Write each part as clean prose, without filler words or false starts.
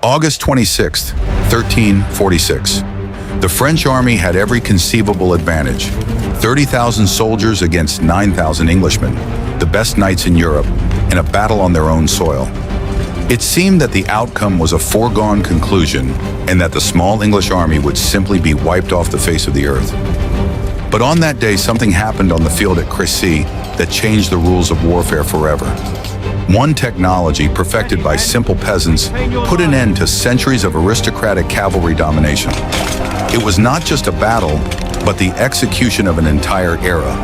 August 26, 1346. The French army had every conceivable advantage. 30,000 soldiers against 9,000 Englishmen, the best knights in Europe, in a battle on their own soil. It seemed that the outcome was a foregone conclusion and that the small English army would simply be wiped off the face of the earth. But on that day, something happened on the field at Crécy that changed the rules of warfare forever. One technology perfected by simple peasants put an end to centuries of aristocratic cavalry domination. It was not just a battle, but the execution of an entire era.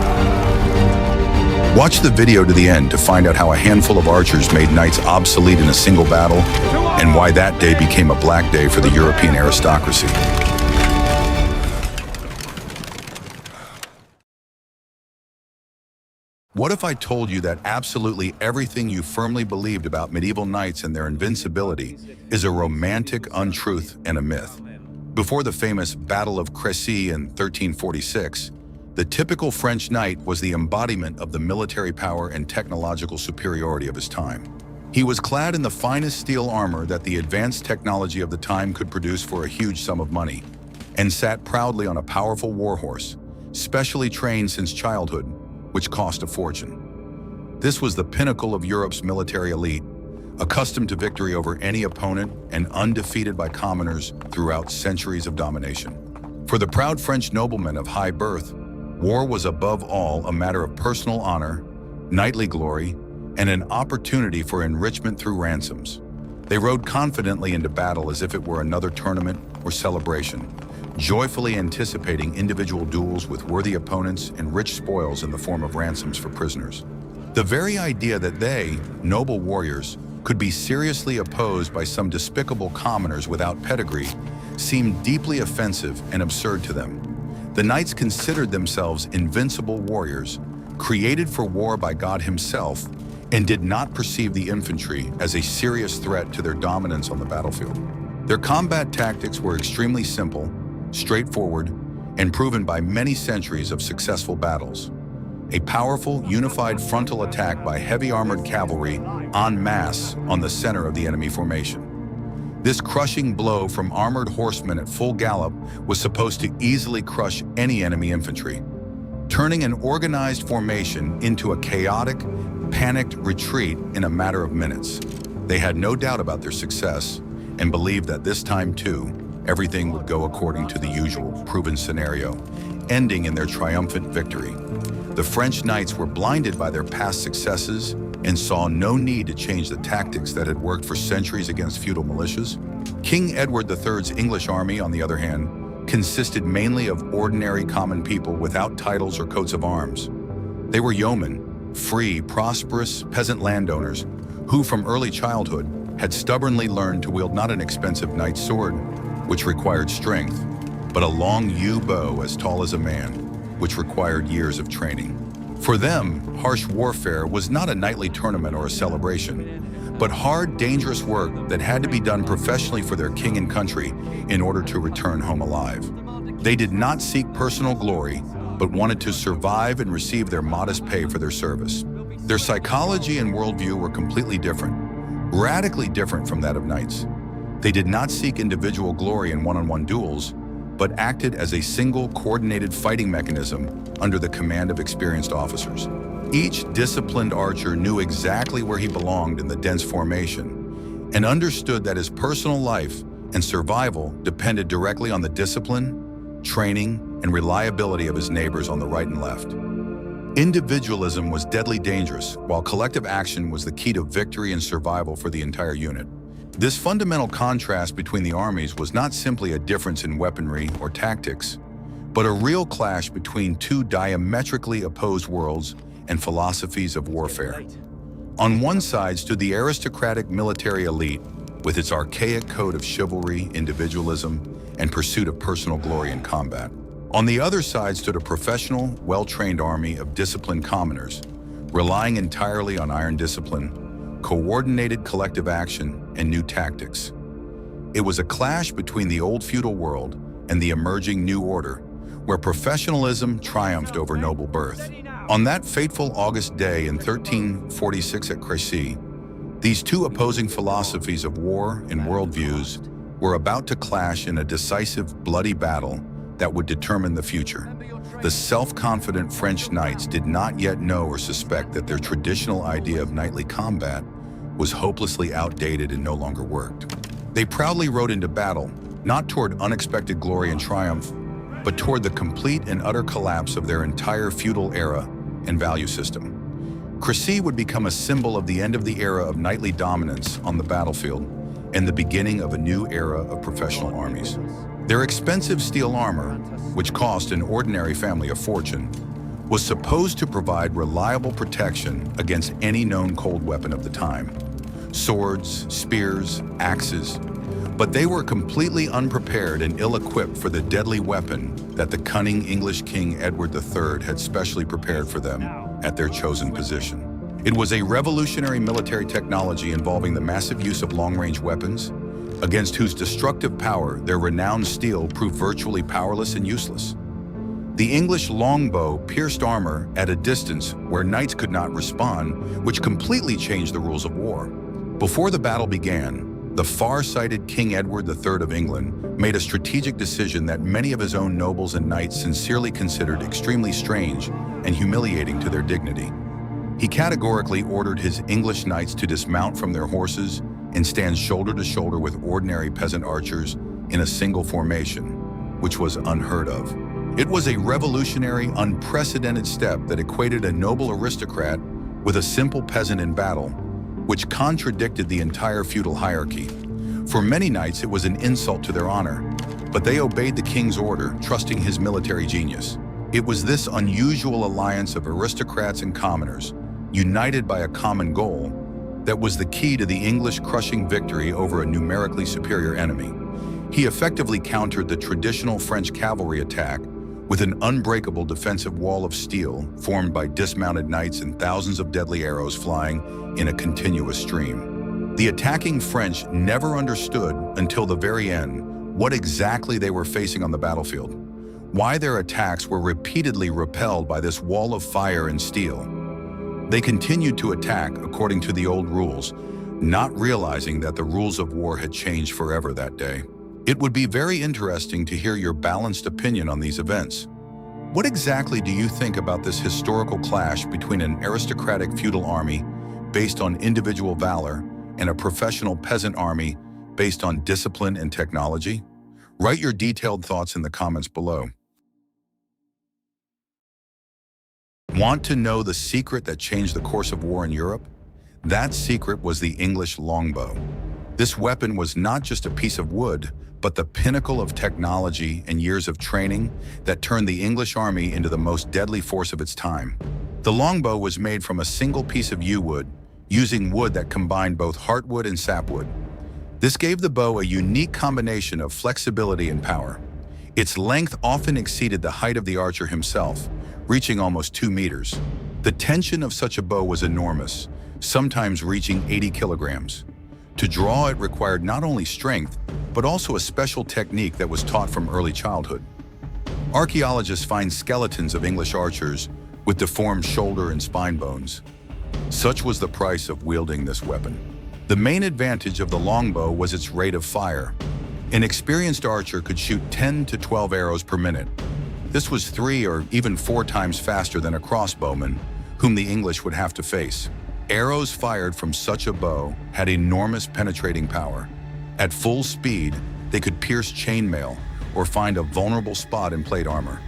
Watch the video to the end to find out how a handful of archers made knights obsolete in a single battle and why that day became a black day for the European aristocracy. What if I told you that absolutely everything you firmly believed about medieval knights and their invincibility is a romantic untruth and a myth? Before the famous Battle of Crécy in 1346, the typical French knight was the embodiment of the military power and technological superiority of his time. He was clad in the finest steel armor that the advanced technology of the time could produce for a huge sum of money, and sat proudly on a powerful warhorse, specially trained since childhood, which cost a fortune. This was the pinnacle of Europe's military elite, accustomed to victory over any opponent and undefeated by commoners throughout centuries of domination. For the proud French noblemen of high birth, war was above all a matter of personal honor, knightly glory, and an opportunity for enrichment through ransoms. They rode confidently into battle as if it were another tournament or celebration, joyfully anticipating individual duels with worthy opponents and rich spoils in the form of ransoms for prisoners. The very idea that they, noble warriors, could be seriously opposed by some despicable commoners without pedigree seemed deeply offensive and absurd to them. The knights considered themselves invincible warriors, created for war by God himself, and did not perceive the infantry as a serious threat to their dominance on the battlefield. Their combat tactics were extremely simple, straightforward, and proven by many centuries of successful battles. A powerful, unified frontal attack by heavy armored cavalry en masse on the center of the enemy formation. This crushing blow from armored horsemen at full gallop was supposed to easily crush any enemy infantry, turning an organized formation into a chaotic, panicked retreat in a matter of minutes. They had no doubt about their success and believed that this time too, everything would go according to the usual proven scenario, ending in their triumphant victory. The French knights were blinded by their past successes and saw no need to change the tactics that had worked for centuries against feudal militias. King Edward III's English army, on the other hand, consisted mainly of ordinary common people without titles or coats of arms. They were yeomen, free, prosperous peasant landowners who from early childhood had stubbornly learned to wield not an expensive knight's sword, which required strength, but a long yew bow as tall as a man, which required years of training. For them, harsh warfare was not a knightly tournament or a celebration, but hard, dangerous work that had to be done professionally for their king and country in order to return home alive. They did not seek personal glory, but wanted to survive and receive their modest pay for their service. Their psychology and worldview were completely different, radically different from that of knights. They did not seek individual glory in one-on-one duels, but acted as a single coordinated fighting mechanism under the command of experienced officers. Each disciplined archer knew exactly where he belonged in the dense formation and understood that his personal life and survival depended directly on the discipline, training, and reliability of his neighbors on the right and left. Individualism was deadly dangerous, while collective action was the key to victory and survival for the entire unit. This fundamental contrast between the armies was not simply a difference in weaponry or tactics, but a real clash between two diametrically opposed worlds and philosophies of warfare. On one side stood the aristocratic military elite with its archaic code of chivalry, individualism, and pursuit of personal glory in combat. On the other side stood a professional, well-trained army of disciplined commoners, relying entirely on iron discipline, coordinated collective action, and new tactics. It was a clash between the old feudal world and the emerging new order, where professionalism triumphed over noble birth. On that fateful August day in 1346 at Crécy, These two opposing philosophies of war and worldviews were about to clash in a decisive, bloody battle that would determine the future. The self-confident French knights did not yet know or suspect that their traditional idea of knightly combat was hopelessly outdated and no longer worked. They proudly rode into battle, not toward unexpected glory and triumph, but toward the complete and utter collapse of their entire feudal era and value system. Crécy would become a symbol of the end of the era of knightly dominance on the battlefield and the beginning of a new era of professional armies. Their expensive steel armor, which cost an ordinary family a fortune, was supposed to provide reliable protection against any known cold weapon of the time. Swords, spears, axes, but they were completely unprepared and ill-equipped for the deadly weapon that the cunning English King Edward III had specially prepared for them at their chosen position. It was a revolutionary military technology involving the massive use of long-range weapons, against whose destructive power their renowned steel proved virtually powerless and useless. The English longbow pierced armor at a distance where knights could not respond, which completely changed the rules of war. Before the battle began, the far-sighted King Edward III of England made a strategic decision that many of his own nobles and knights sincerely considered extremely strange and humiliating to their dignity. He categorically ordered his English knights to dismount from their horses and stand shoulder to shoulder with ordinary peasant archers in a single formation, which was unheard of. It was a revolutionary, unprecedented step that equated a noble aristocrat with a simple peasant in battle, which contradicted the entire feudal hierarchy. For many knights, it was an insult to their honor, but they obeyed the king's order, trusting his military genius. It was this unusual alliance of aristocrats and commoners, united by a common goal, that was the key to the English crushing victory over a numerically superior enemy. He effectively countered the traditional French cavalry attack with an unbreakable defensive wall of steel formed by dismounted knights and thousands of deadly arrows flying in a continuous stream. The attacking French never understood until the very end what exactly they were facing on the battlefield, why their attacks were repeatedly repelled by this wall of fire and steel. They continued to attack according to the old rules, not realizing that the rules of war had changed forever that day. It would be very interesting to hear your balanced opinion on these events. What exactly do you think about this historical clash between an aristocratic feudal army based on individual valor and a professional peasant army based on discipline and technology? Write your detailed thoughts in the comments below. Want to know the secret that changed the course of war in Europe? That secret was the English longbow. This weapon was not just a piece of wood, but the pinnacle of technology and years of training that turned the English army into the most deadly force of its time. The longbow was made from a single piece of yew wood, using wood that combined both heartwood and sapwood. This gave the bow a unique combination of flexibility and power. Its length often exceeded the height of the archer himself, reaching almost 2 meters. The tension of such a bow was enormous, sometimes reaching 80 kilograms. To draw it required not only strength, but also a special technique that was taught from early childhood. Archaeologists find skeletons of English archers with deformed shoulder and spine bones. Such was the price of wielding this weapon. The main advantage of the longbow was its rate of fire. An experienced archer could shoot 10 to 12 arrows per minute. This was 3 or even 4 times faster than a crossbowman, whom the English would have to face. Arrows fired from such a bow had enormous penetrating power. At full speed, they could pierce chainmail or find a vulnerable spot in plate armor.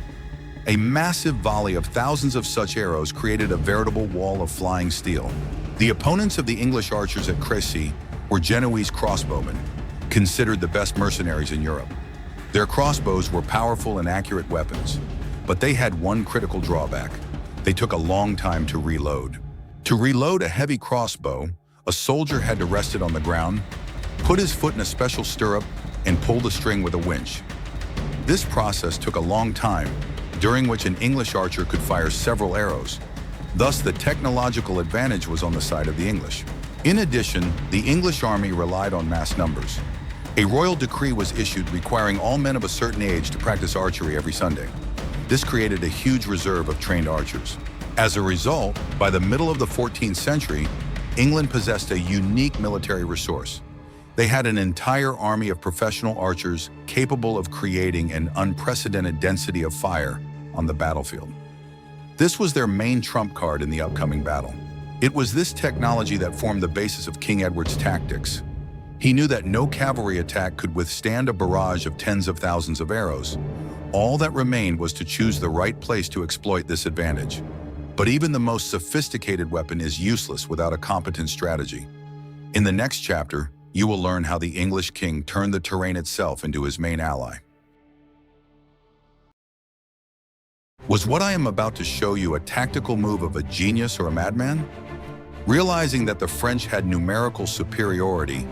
A massive volley of thousands of such arrows created a veritable wall of flying steel. The opponents of the English archers at Crécy were Genoese crossbowmen, considered the best mercenaries in Europe. Their crossbows were powerful and accurate weapons, but they had one critical drawback. They took a long time to reload. To reload a heavy crossbow, a soldier had to rest it on the ground, put his foot in a special stirrup, and pull the string with a winch. This process took a long time, during which an English archer could fire several arrows. Thus, the technological advantage was on the side of the English. In addition, the English army relied on mass numbers. A royal decree was issued requiring all men of a certain age to practice archery every Sunday. This created a huge reserve of trained archers. As a result, by the middle of the 14th century, England possessed a unique military resource. They had an entire army of professional archers capable of creating an unprecedented density of fire on the battlefield. This was their main trump card in the upcoming battle. It was this technology that formed the basis of King Edward's tactics. He knew that no cavalry attack could withstand a barrage of tens of thousands of arrows. All that remained was to choose the right place to exploit this advantage. But even the most sophisticated weapon is useless without a competent strategy. In the next chapter, you will learn how the English king turned the terrain itself into his main ally. Was what I am about to show you a tactical move of a genius or a madman? Realizing that the French had numerical superiority,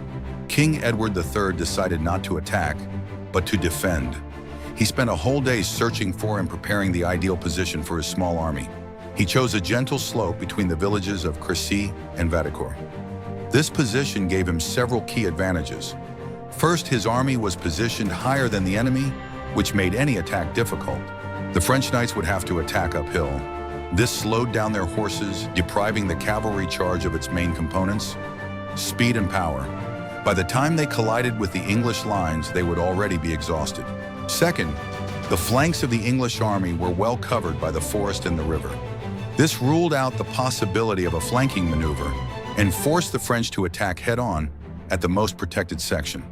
King Edward III decided not to attack, but to defend. He spent a whole day searching for and preparing the ideal position for his small army. He chose a gentle slope between the villages of Crécy and Vaudecourt. This position gave him several key advantages. First, his army was positioned higher than the enemy, which made any attack difficult. The French knights would have to attack uphill. This slowed down their horses, depriving the cavalry charge of its main components, speed and power. By the time they collided with the English lines, they would already be exhausted. Second, the flanks of the English army were well covered by the forest and the river. This ruled out the possibility of a flanking maneuver and forced the French to attack head-on at the most protected section.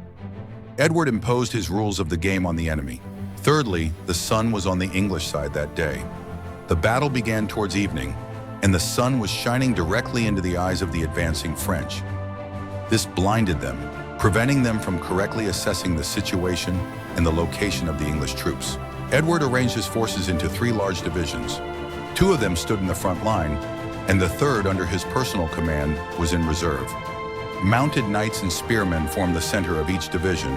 Edward imposed his rules of the game on the enemy. Thirdly, the sun was on the English side that day. The battle began towards evening, and the sun was shining directly into the eyes of the advancing French. This blinded them, preventing them from correctly assessing the situation and the location of the English troops. Edward arranged his forces into 3 large divisions. 2 of them stood in the front line, and the third, under his personal command, was in reserve. Mounted knights and spearmen formed the center of each division,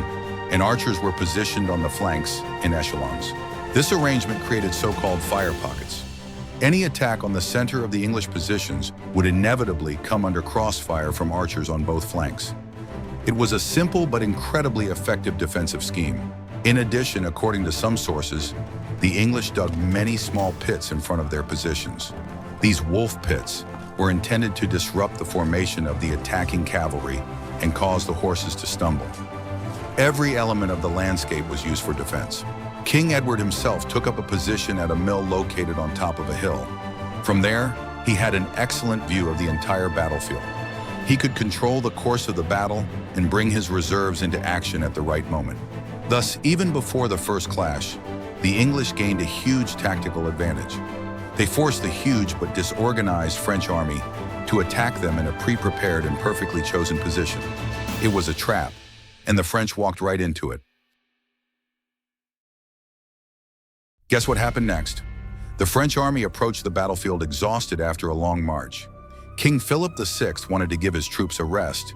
and archers were positioned on the flanks in echelons. This arrangement created so-called fire pockets. Any attack on the center of the English positions would inevitably come under crossfire from archers on both flanks. It was a simple but incredibly effective defensive scheme. In addition, according to some sources, the English dug many small pits in front of their positions. These wolf pits were intended to disrupt the formation of the attacking cavalry and cause the horses to stumble. Every element of the landscape was used for defense. King Edward himself took up a position at a mill located on top of a hill. From there, he had an excellent view of the entire battlefield. He could control the course of the battle and bring his reserves into action at the right moment. Thus, even before the first clash, the English gained a huge tactical advantage. They forced the huge but disorganized French army to attack them in a pre-prepared and perfectly chosen position. It was a trap, and the French walked right into it. Guess what happened next? The French army approached the battlefield exhausted after a long march. King Philip VI wanted to give his troops a rest,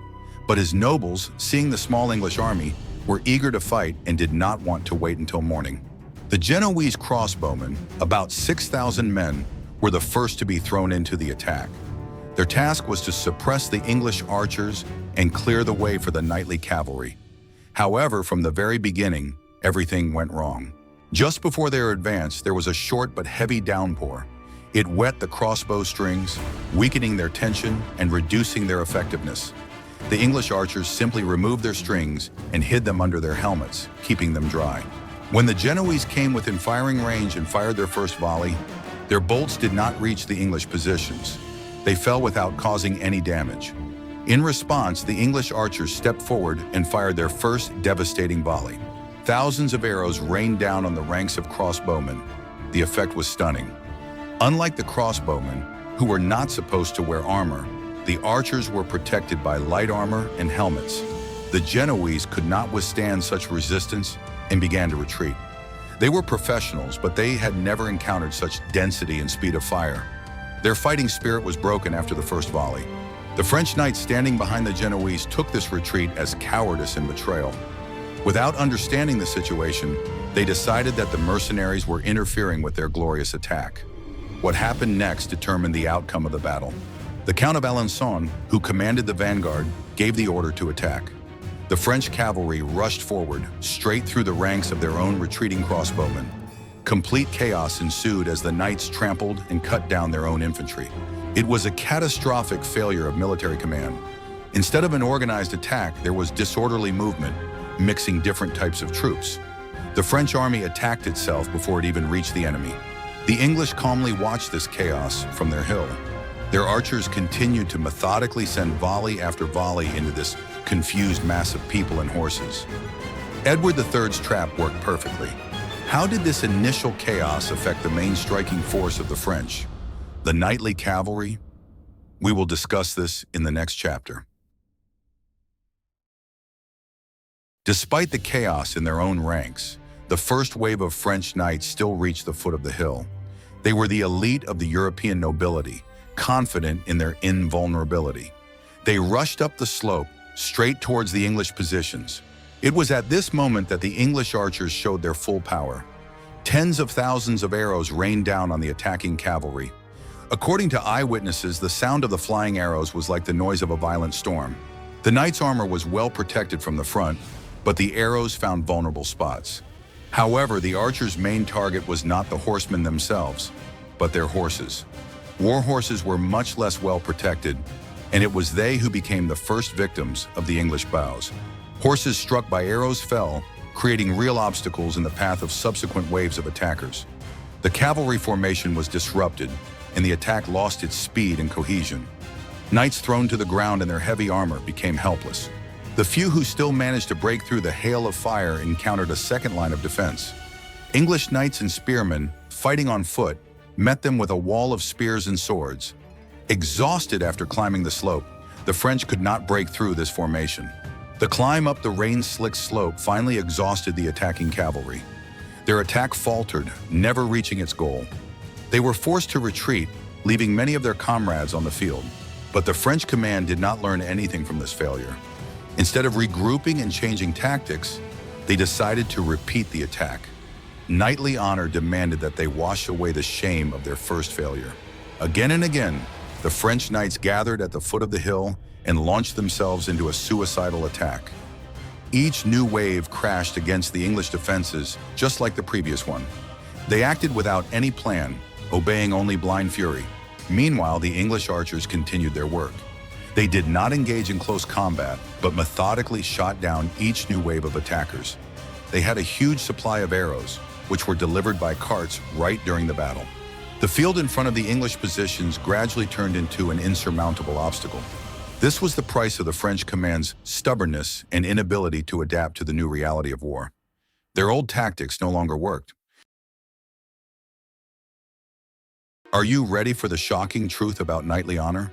but his nobles, seeing the small English army, were eager to fight and did not want to wait until morning. The Genoese crossbowmen, about 6,000 men, were the first to be thrown into the attack. Their task was to suppress the English archers and clear the way for the knightly cavalry. However, from the very beginning, everything went wrong. Just before their advance, there was a short but heavy downpour. It wet the crossbow strings, weakening their tension and reducing their effectiveness. The English archers simply removed their strings and hid them under their helmets, keeping them dry. When the Genoese came within firing range and fired their first volley, their bolts did not reach the English positions. They fell without causing any damage. In response, the English archers stepped forward and fired their first devastating volley. Thousands of arrows rained down on the ranks of crossbowmen. The effect was stunning. Unlike the crossbowmen, who were not supposed to wear armor, the archers were protected by light armor and helmets. The Genoese could not withstand such resistance and began to retreat. They were professionals, but they had never encountered such density and speed of fire. Their fighting spirit was broken after the first volley. The French knights standing behind the Genoese took this retreat as cowardice and betrayal. Without understanding the situation, they decided that the mercenaries were interfering with their glorious attack. What happened next determined the outcome of the battle. The Count of Alençon, who commanded the vanguard, gave the order to attack. The French cavalry rushed forward, straight through the ranks of their own retreating crossbowmen. Complete chaos ensued as the knights trampled and cut down their own infantry. It was a catastrophic failure of military command. Instead of an organized attack, there was disorderly movement, mixing different types of troops. The French army attacked itself before it even reached the enemy. The English calmly watched this chaos from their hill. Their archers continued to methodically send volley after volley into this confused mass of people and horses. Edward III's trap worked perfectly. How did this initial chaos affect the main striking force of the French, the knightly cavalry? We will discuss this in the next chapter. Despite the chaos in their own ranks, the first wave of French knights still reached the foot of the hill. They were the elite of the European nobility, confident in their invulnerability. They rushed up the slope, straight towards the English positions. It was at this moment that the English archers showed their full power. Tens of thousands of arrows rained down on the attacking cavalry. According to eyewitnesses, the sound of the flying arrows was like the noise of a violent storm. The knight's armor was well protected from the front, but the arrows found vulnerable spots. However, the archers' main target was not the horsemen themselves, but their horses. War horses were much less well protected, and it was they who became the first victims of the English bows. Horses struck by arrows fell, creating real obstacles in the path of subsequent waves of attackers. The cavalry formation was disrupted, and the attack lost its speed and cohesion. Knights thrown to the ground in their heavy armor became helpless. The few who still managed to break through the hail of fire encountered a second line of defense. English knights and spearmen, fighting on foot, met them with a wall of spears and swords. Exhausted after climbing the slope, the French could not break through this formation. The climb up the rain-slicked slope finally exhausted the attacking cavalry. Their attack faltered, never reaching its goal. They were forced to retreat, leaving many of their comrades on the field. But the French command did not learn anything from this failure. Instead of regrouping and changing tactics, they decided to repeat the attack. Knightly honor demanded that they wash away the shame of their first failure. Again and again, the French knights gathered at the foot of the hill and launched themselves into a suicidal attack. Each new wave crashed against the English defenses, just like the previous one. They acted without any plan, obeying only blind fury. Meanwhile, the English archers continued their work. They did not engage in close combat, but methodically shot down each new wave of attackers. They had a huge supply of arrows, which were delivered by carts right during the battle. The field in front of the English positions gradually turned into an insurmountable obstacle. This was the price of the French command's stubbornness and inability to adapt to the new reality of war. Their old tactics no longer worked. Are you ready for the shocking truth about knightly honor?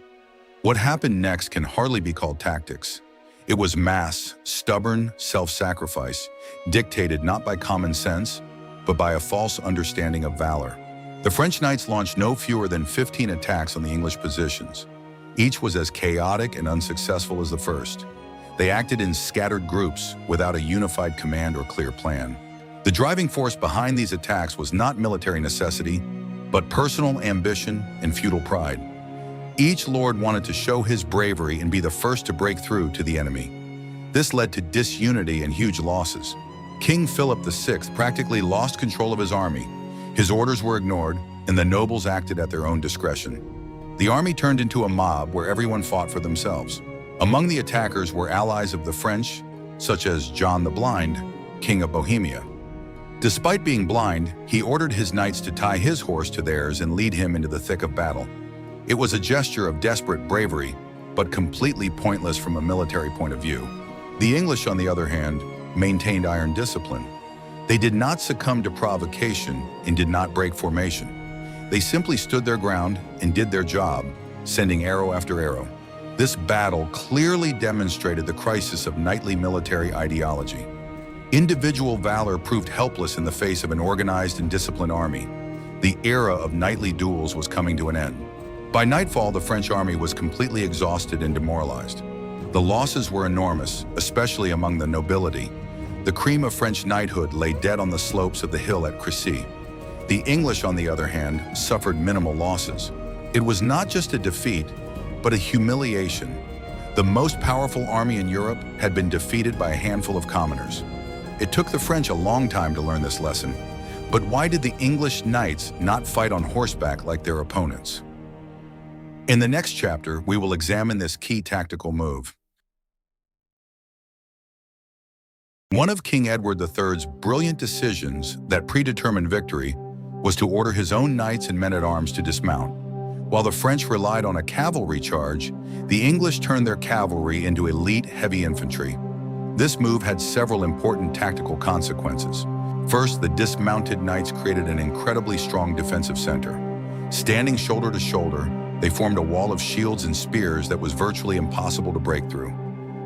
What happened next can hardly be called tactics. It was mass, stubborn self-sacrifice, dictated not by common sense, but by a false understanding of valor. The French knights launched no fewer than 15 attacks on the English positions. Each was as chaotic and unsuccessful as the first. They acted in scattered groups without a unified command or clear plan. The driving force behind these attacks was not military necessity, but personal ambition and feudal pride. Each lord wanted to show his bravery and be the first to break through to the enemy. This led to disunity and huge losses. King Philip VI practically lost control of his army. His orders were ignored, and the nobles acted at their own discretion. The army turned into a mob where everyone fought for themselves. Among the attackers were allies of the French, such as John the Blind, King of Bohemia. Despite being blind, he ordered his knights to tie his horse to theirs and lead him into the thick of battle. It was a gesture of desperate bravery, but completely pointless from a military point of view. The English, on the other hand, maintained iron discipline. They did not succumb to provocation and did not break formation. They simply stood their ground and did their job, sending arrow after arrow. This battle clearly demonstrated the crisis of knightly military ideology. Individual valor proved helpless in the face of an organized and disciplined army. The era of knightly duels was coming to an end. By nightfall, the French army was completely exhausted and demoralized. The losses were enormous, especially among the nobility. The cream of French knighthood lay dead on the slopes of the hill at Crécy. The English, on the other hand, suffered minimal losses. It was not just a defeat, but a humiliation. The most powerful army in Europe had been defeated by a handful of commoners. It took the French a long time to learn this lesson. But why did the English knights not fight on horseback like their opponents? In the next chapter, we will examine this key tactical move. One of King Edward III's brilliant decisions that predetermined victory was to order his own knights and men-at-arms to dismount. While the French relied on a cavalry charge, the English turned their cavalry into elite heavy infantry. This move had several important tactical consequences. First, the dismounted knights created an incredibly strong defensive center. Standing shoulder to shoulder, they formed a wall of shields and spears that was virtually impossible to break through.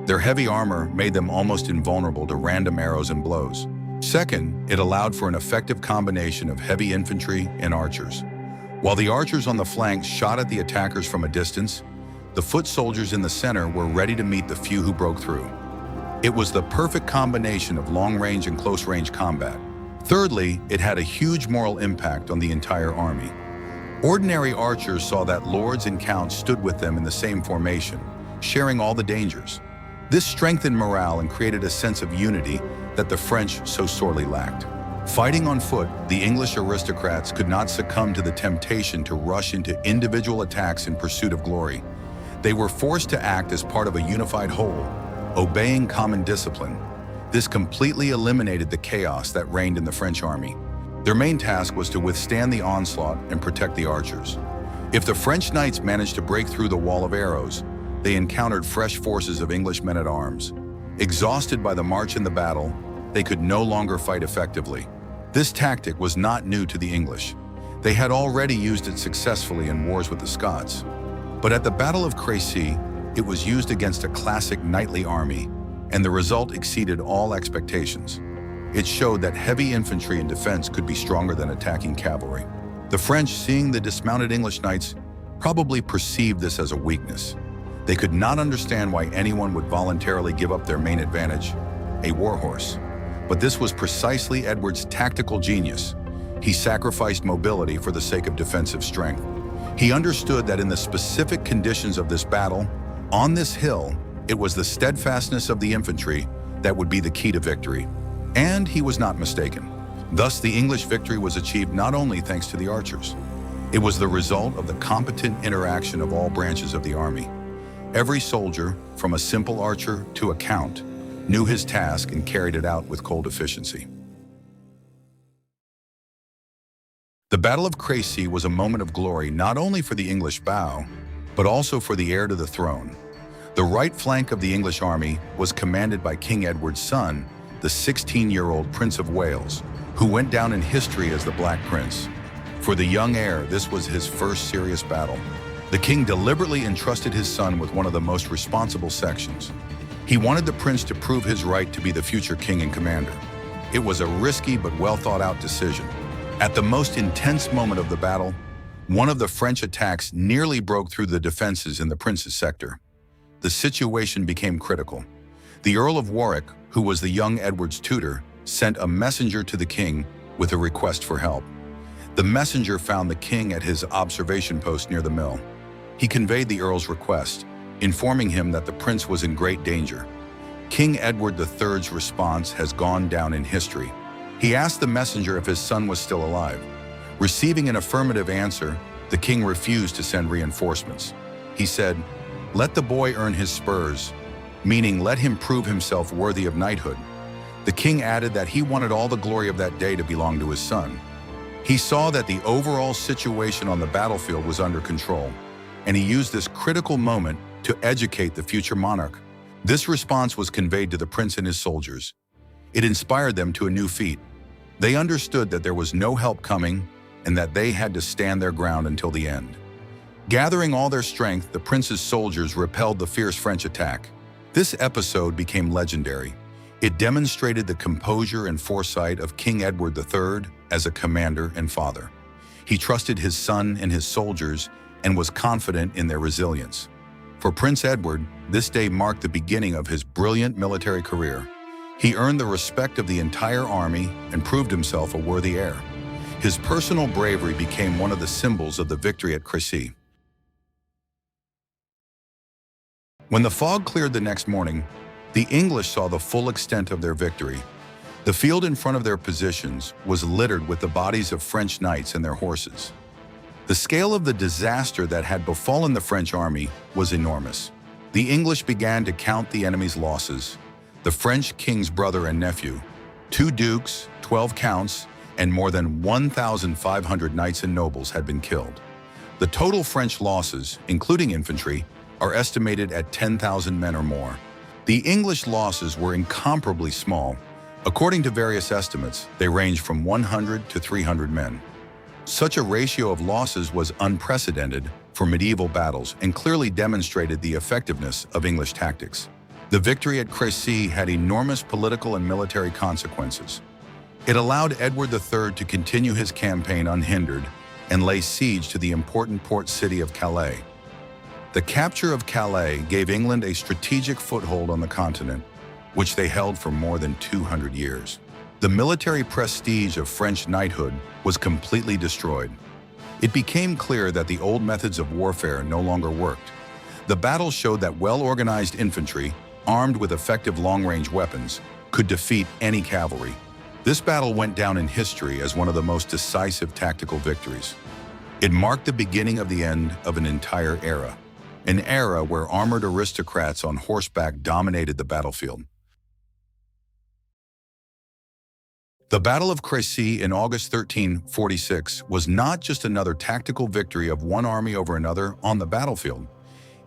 Their heavy armor made them almost invulnerable to random arrows and blows. Second, it allowed for an effective combination of heavy infantry and archers. While the archers on the flanks shot at the attackers from a distance, the foot soldiers in the center were ready to meet the few who broke through. It was the perfect combination of long-range and close-range combat. Thirdly, it had a huge moral impact on the entire army. Ordinary archers saw that lords and counts stood with them in the same formation, sharing all the dangers. This strengthened morale and created a sense of unity that the French so sorely lacked. Fighting on foot, the English aristocrats could not succumb to the temptation to rush into individual attacks in pursuit of glory. They were forced to act as part of a unified whole, obeying common discipline. This completely eliminated the chaos that reigned in the French army. Their main task was to withstand the onslaught and protect the archers. If the French knights managed to break through the wall of arrows, they encountered fresh forces of English men-at-arms. Exhausted by the march and the battle, they could no longer fight effectively. This tactic was not new to the English. They had already used it successfully in wars with the Scots. But at the Battle of Crécy, it was used against a classic knightly army, and the result exceeded all expectations. It showed that heavy infantry and defense could be stronger than attacking cavalry. The French, seeing the dismounted English knights, probably perceived this as a weakness. They could not understand why anyone would voluntarily give up their main advantage, a warhorse. But this was precisely Edward's tactical genius. He sacrificed mobility for the sake of defensive strength. He understood that in the specific conditions of this battle, on this hill, it was the steadfastness of the infantry that would be the key to victory. And he was not mistaken. Thus, the English victory was achieved not only thanks to the archers. It was the result of the competent interaction of all branches of the army. Every soldier, from a simple archer to a count, knew his task and carried it out with cold efficiency. The Battle of Crécy was a moment of glory not only for the English bow, but also for the heir to the throne. The right flank of the English army was commanded by King Edward's son, the 16-year-old Prince of Wales, who went down in history as the Black Prince. For the young heir, this was his first serious battle. The king deliberately entrusted his son with one of the most responsible sections. He wanted the prince to prove his right to be the future king and commander. It was a risky but well-thought-out decision. At the most intense moment of the battle, one of the French attacks nearly broke through the defenses in the prince's sector. The situation became critical. The Earl of Warwick, who was the young Edward's tutor, sent a messenger to the king with a request for help. The messenger found the king at his observation post near the mill. He conveyed the earl's request, informing him that the prince was in great danger. King Edward III's response has gone down in history. He asked the messenger if his son was still alive. Receiving an affirmative answer, the king refused to send reinforcements. He said, "Let the boy earn his spurs," meaning let him prove himself worthy of knighthood. The king added that he wanted all the glory of that day to belong to his son. He saw that the overall situation on the battlefield was under control, and he used this critical moment to educate the future monarch. This response was conveyed to the prince and his soldiers. It inspired them to a new feat. They understood that there was no help coming and that they had to stand their ground until the end. Gathering all their strength, the prince's soldiers repelled the fierce French attack. This episode became legendary. It demonstrated the composure and foresight of King Edward III as a commander and father. He trusted his son and his soldiers and was confident in their resilience. For Prince Edward, this day marked the beginning of his brilliant military career. He earned the respect of the entire army and proved himself a worthy heir. His personal bravery became one of the symbols of the victory at Crécy. When the fog cleared the next morning, the English saw the full extent of their victory. The field in front of their positions was littered with the bodies of French knights and their horses. The scale of the disaster that had befallen the French army was enormous. The English began to count the enemy's losses. The French king's brother and nephew, 2 dukes, 12 counts, and more than 1,500 knights and nobles had been killed. The total French losses, including infantry, are estimated at 10,000 men or more. The English losses were incomparably small. According to various estimates, they range from 100 to 300 men. Such a ratio of losses was unprecedented for medieval battles and clearly demonstrated the effectiveness of English tactics. The victory at Crécy had enormous political and military consequences. It allowed Edward III to continue his campaign unhindered and lay siege to the important port city of Calais. The capture of Calais gave England a strategic foothold on the continent, which they held for more than 200 years. The military prestige of French knighthood was completely destroyed. It became clear that the old methods of warfare no longer worked. The battle showed that well-organized infantry, armed with effective long-range weapons, could defeat any cavalry. This battle went down in history as one of the most decisive tactical victories. It marked the beginning of the end of an entire era, an era where armored aristocrats on horseback dominated the battlefield. The Battle of Crécy in August 1346 was not just another tactical victory of one army over another on the battlefield.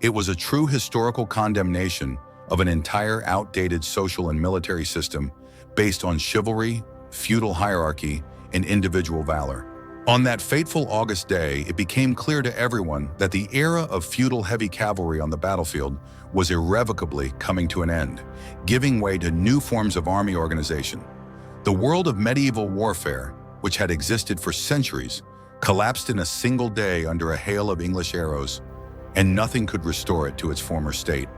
It was a true historical condemnation of an entire outdated social and military system based on chivalry, feudal hierarchy, and individual valor. On that fateful August day, it became clear to everyone that the era of feudal heavy cavalry on the battlefield was irrevocably coming to an end, giving way to new forms of army organization. The world of medieval warfare, which had existed for centuries, collapsed in a single day under a hail of English arrows, and nothing could restore it to its former state.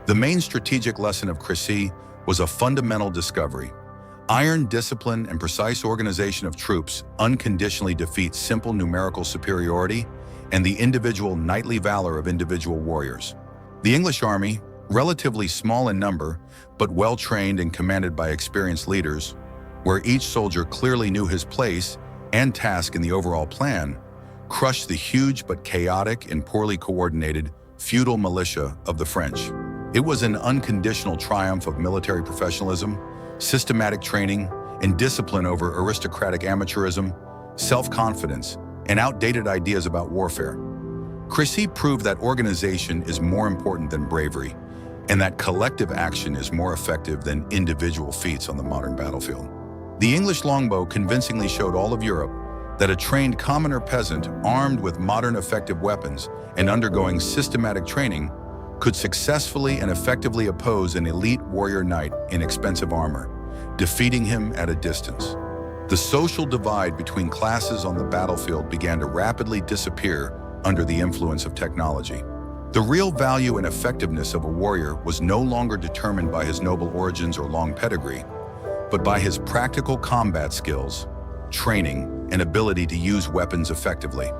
The main strategic lesson of Crécy was a fundamental discovery. Iron discipline and precise organization of troops unconditionally defeat simple numerical superiority and the individual knightly valor of individual warriors. The English army, relatively small in number, but well-trained and commanded by experienced leaders, where each soldier clearly knew his place and task in the overall plan, crushed the huge but chaotic and poorly coordinated feudal militia of the French. It was an unconditional triumph of military professionalism, systematic training, and discipline over aristocratic amateurism, self-confidence, and outdated ideas about warfare. Crécy proved that organization is more important than bravery, and that collective action is more effective than individual feats on the modern battlefield. The English longbow convincingly showed all of Europe that a trained commoner peasant armed with modern effective weapons and undergoing systematic training could successfully and effectively oppose an elite warrior knight in expensive armor, defeating him at a distance. The social divide between classes on the battlefield began to rapidly disappear under the influence of technology. The real value and effectiveness of a warrior was no longer determined by his noble origins or long pedigree, but by his practical combat skills, training, and ability to use weapons effectively.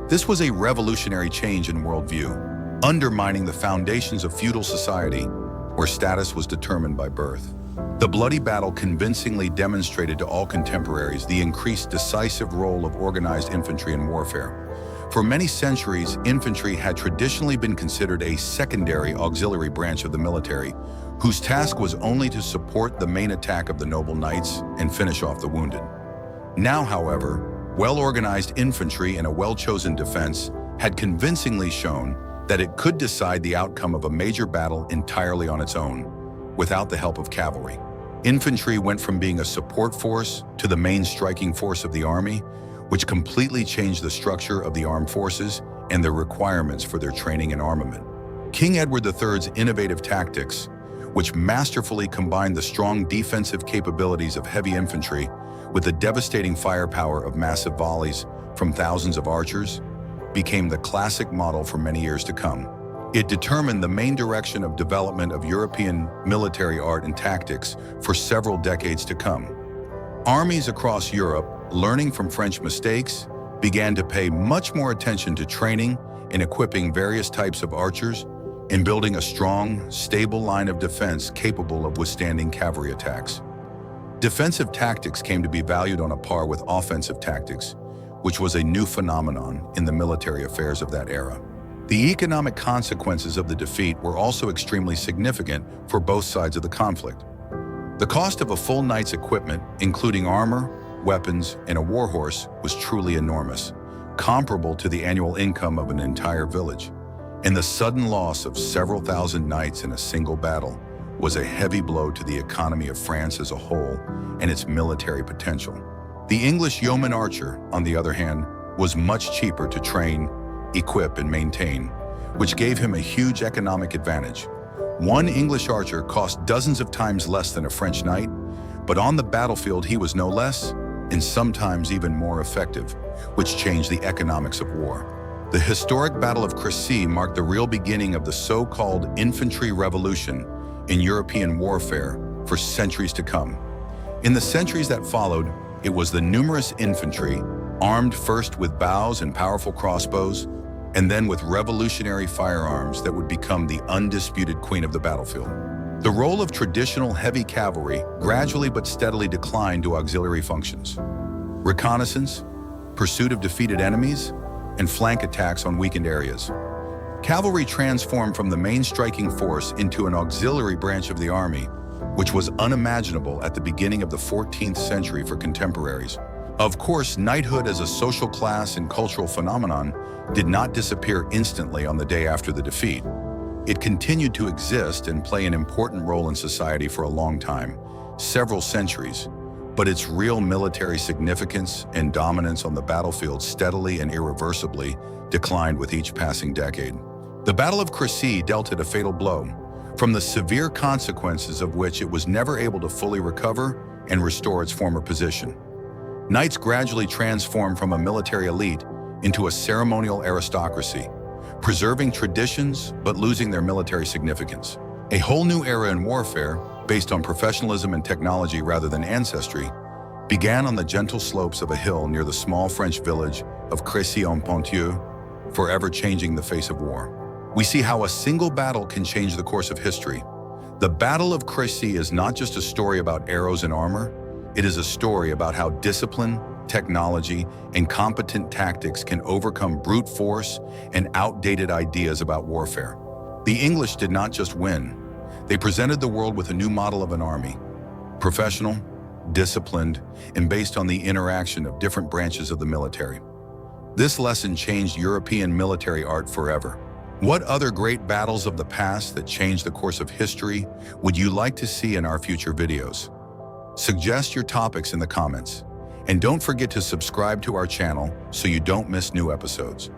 This was a revolutionary change in worldview, undermining the foundations of feudal society, where status was determined by birth. The bloody battle convincingly demonstrated to all contemporaries the increased decisive role of organized infantry in warfare. For many centuries, infantry had traditionally been considered a secondary auxiliary branch of the military, whose task was only to support the main attack of the noble knights and finish off the wounded. Now, however, well-organized infantry and a well-chosen defense had convincingly shown that it could decide the outcome of a major battle entirely on its own, without the help of cavalry. Infantry went from being a support force to the main striking force of the army, which completely changed the structure of the armed forces and their requirements for their training and armament. King Edward III's innovative tactics, which masterfully combined the strong defensive capabilities of heavy infantry with the devastating firepower of massive volleys from thousands of archers, became the classic model for many years to come. It determined the main direction of development of European military art and tactics for several decades to come. Armies across Europe, learning from French mistakes, began to pay much more attention to training and equipping various types of archers and building a strong, stable line of defense capable of withstanding cavalry attacks. Defensive tactics came to be valued on a par with offensive tactics, which was a new phenomenon in the military affairs of that era. The economic consequences of the defeat were also extremely significant for both sides of the conflict. The cost of a full knight's equipment, including armor, weapons, and a war horse, was truly enormous, comparable to the annual income of an entire village. And the sudden loss of several thousand knights in a single battle was a heavy blow to the economy of France as a whole and its military potential. The English yeoman archer, on the other hand, was much cheaper to train, equip, and maintain, which gave him a huge economic advantage. One English archer cost dozens of times less than a French knight, but on the battlefield he was no less, and sometimes even more effective, which changed the economics of war. The historic Battle of Crécy marked the real beginning of the so-called infantry revolution in European warfare for centuries to come. In the centuries that followed, it was the numerous infantry, armed first with bows and powerful crossbows, and then with revolutionary firearms, that would become the undisputed queen of the battlefield. The role of traditional heavy cavalry gradually but steadily declined to auxiliary functions. Reconnaissance, pursuit of defeated enemies, and flank attacks on weakened areas. Cavalry transformed from the main striking force into an auxiliary branch of the army, which was unimaginable at the beginning of the 14th century for contemporaries. Of course, knighthood as a social class and cultural phenomenon did not disappear instantly on the day after the defeat. It continued to exist and play an important role in society for a long time, several centuries, but its real military significance and dominance on the battlefield steadily and irreversibly declined with each passing decade. The Battle of Crécy dealt it a fatal blow, from the severe consequences of which it was never able to fully recover and restore its former position. Knights gradually transformed from a military elite into a ceremonial aristocracy, preserving traditions but losing their military significance. A whole new era in warfare, based on professionalism and technology rather than ancestry, began on the gentle slopes of a hill near the small French village of Crécy-en-Ponthieu, forever changing the face of war. We see how a single battle can change the course of history. The Battle of Crécy is not just a story about arrows and armor, it is a story about how discipline, technology, and competent tactics can overcome brute force and outdated ideas about warfare. The English did not just win, they presented the world with a new model of an army, professional, disciplined, and based on the interaction of different branches of the military. This lesson changed European military art forever. What other great battles of the past that changed the course of history would you like to see in our future videos? Suggest your topics in the comments, and don't forget to subscribe to our channel so you don't miss new episodes.